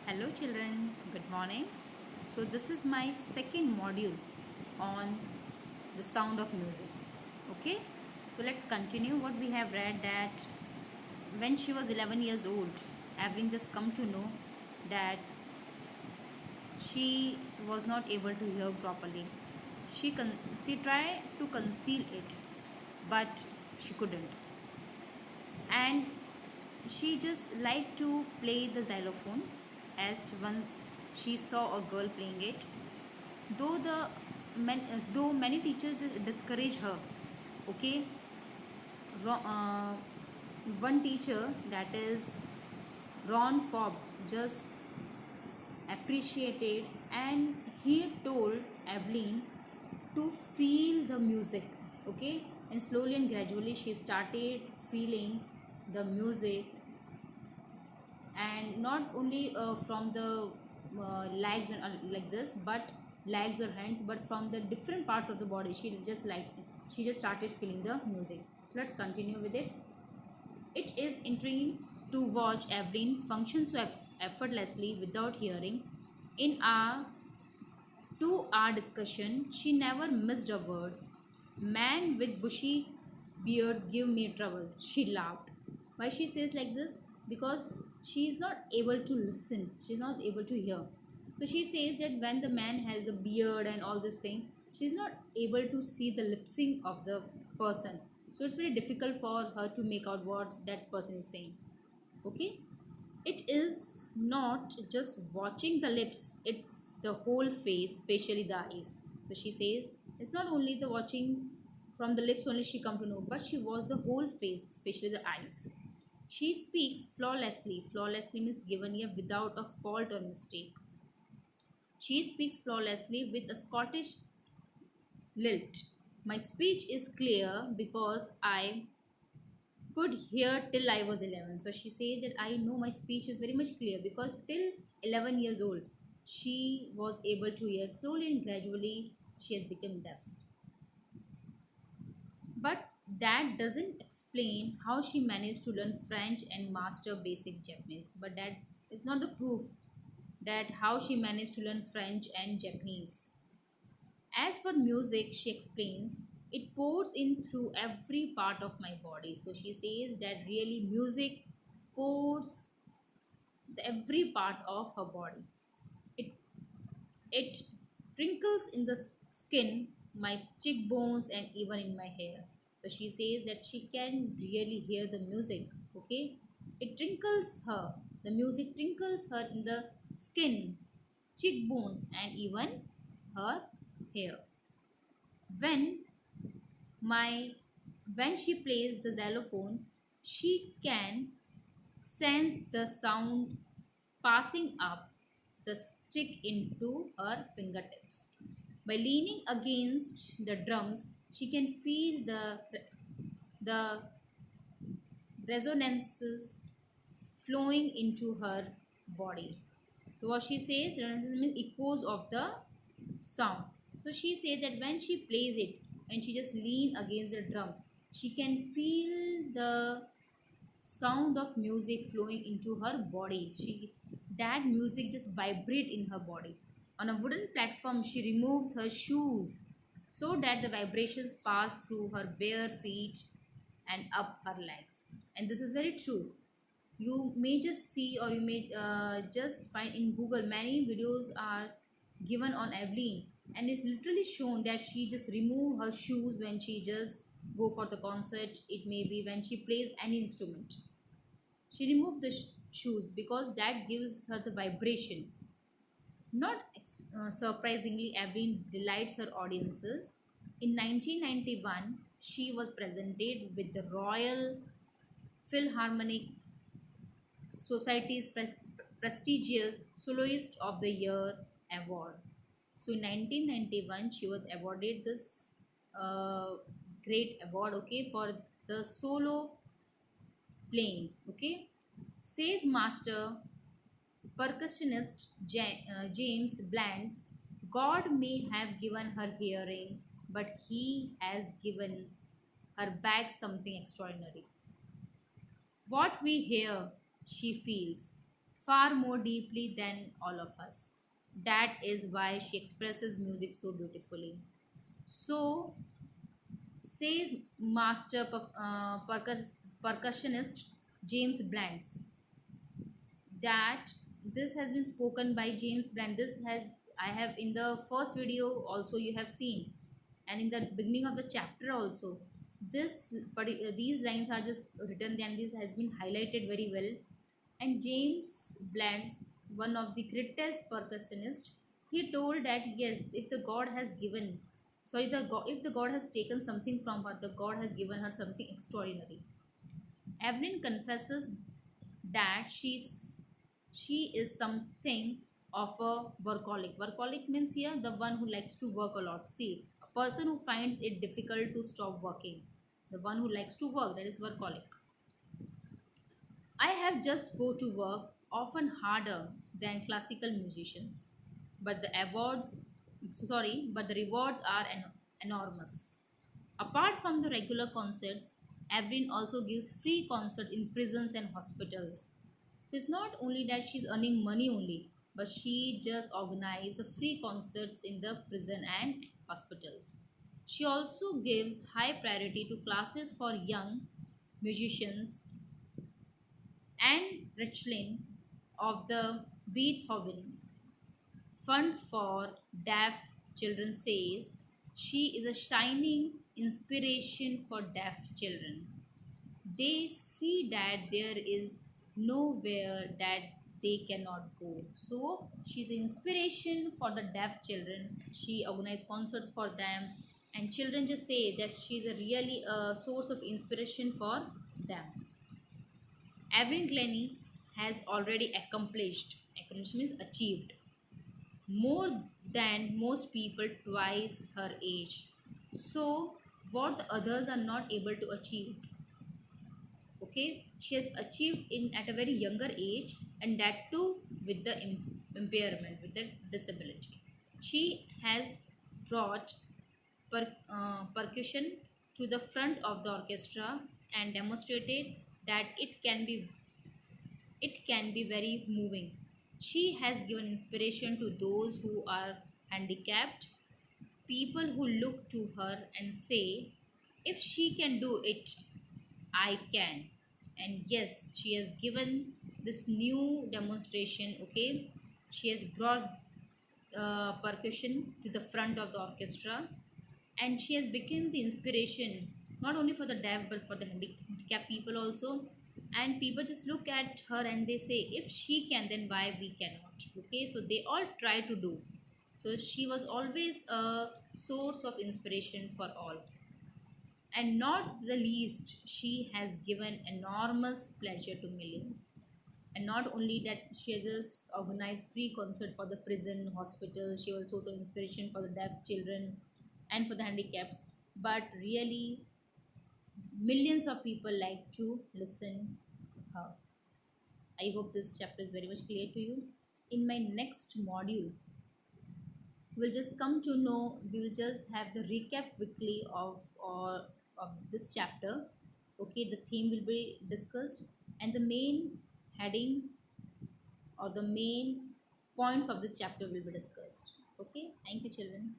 Hello children, good morning. So this is my second module on the sound of music. Okay? So let's continue what we have read that when she was 11 years old, Evelyn just come to know that she was not able to hear properly. She tried to conceal it, but she couldn't. And she just liked to play the xylophone as once she saw a girl playing it. Though though many teachers discourage her, okay, one teacher, that is Ron Forbes, just appreciated, and he told Evelyn to feel the music, okay, and slowly and gradually she started feeling the music, and not only from the legs and like this, but legs or hands, but from the different parts of the body. She just started feeling the music. So let's continue with it. It is intriguing to watch Evelyn function so effortlessly without hearing. In our 2 hour discussion, she never missed a word. Man with bushy beards give me trouble, she laughed. Why she says like this? Because she is not able to listen, she is not able to hear. So she says that when the man has the beard and all this thing, she is not able to see the lip sync of the person. So it's very difficult for her to make out what that person is saying. Okay, it is not just watching the lips, it's the whole face, especially the eyes. So she says it's not only the watching from the lips only she come to know, but she was the whole face, especially the eyes. She speaks flawlessly. Flawlessly means given here without a fault or mistake. She speaks flawlessly with a Scottish lilt. My speech is clear because I could hear till I was 11. So she says that I know my speech is very much clear because till 11 years old, she was able to hear. Slowly and gradually, she has become deaf. But that doesn't explain how she managed to learn French and master basic Japanese. But that is not the proof that how she managed to learn French and Japanese. As for music, she explains, it pours in through every part of my body. So she says that really music pours every part of her body. It it trinkles in the skin, my cheekbones, and even in my hair. So she says that she can really hear the music. Okay, it trinkles her. The music trinkles her in the skin, cheekbones, and even her hair. When my when she plays the xylophone, she can sense the sound passing up the stick into her fingertips. By leaning against the drums, she can feel the resonances flowing into her body. So what she says, resonances means echoes of the sound. So she says that when she plays it and she just lean against the drum, she can feel the sound of music flowing into her body. That music just vibrate in her body. On a wooden platform, she removes her shoes so that the vibrations pass through her bare feet and up her legs. And this is very true. You may just see, or you may just find in Google, many videos are given on Evelyn, and it's literally shown that she just remove her shoes when she just go for the concert. It may be when she plays any instrument, she removed the shoes because that gives her the vibration. Not surprisingly, Evelyn delights her audiences. In 1991, she was presented with the Royal Philharmonic Society's prestigious Soloist of the Year award. So in 1991, she was awarded this great award, okay, for the solo playing, okay. Says master percussionist James Bland's, God may have given her hearing, but he has given her back something extraordinary. What we hear, she feels. far more deeply than all of us. That is why she expresses music so beautifully. So, says master percussionist James Blunt that this has been spoken by James Blunt. This has I have in the first video also you have seen, and in the beginning of the chapter also. These lines are just written and this has been highlighted very well. And James Blunt, one of the greatest percussionists, he told that yes, if the God has given, sorry, the God, if the God has taken something from her, the God has given her something extraordinary. Evelyn confesses that she is something of a workaholic. Workaholic means here the one who likes to work a lot. See, a person who finds it difficult to stop working. The one who likes to work, that is workaholic. I have just go to work often harder than classical musicians, but but the rewards are enormous. Apart from the regular concerts, Evelyn also gives free concerts in prisons and hospitals. So it's not only that she's earning money only, but she just organizes the free concerts in the prison and hospitals. She also gives high priority to classes for young musicians. And Richlin of the Beethoven Fund for Deaf Children says she is a shining inspiration for deaf children. They see that there is nowhere that they cannot go. So she's the inspiration for the deaf children. She organizes concerts for them, and children just say that she's a really a source of inspiration for them. Evelyn Glennie has already accomplished means achieved, more than most people twice her age. So, what the others are not able to achieve, okay, she has achieved in at a very younger age, and that too with the impairment, with the disability. She has brought percussion to the front of the orchestra and demonstrated that it can be very moving. She has given inspiration to those who are handicapped, people who look to her and say, if she can do it, I can. And yes, she has given this new demonstration, okay? She has brought percussion to the front of the orchestra, and she has become the inspiration not only for the deaf but for the handicapped people also. And people just look at her and they say, if she can, then why we cannot? Okay, so they all try to do. So she was always a source of inspiration for all. And not the least, she has given enormous pleasure to millions. And not only that, she has just organized free concert for the prison, hospitals. She was also inspiration for the deaf children and for the handicaps. But really, millions of people like to listen her. I hope this chapter is very much clear to you. In my next module, we'll just come to know, we will just have the recap quickly of this chapter. Okay, the theme will be discussed, and the main heading or the main points of this chapter will be discussed. Okay, thank you children.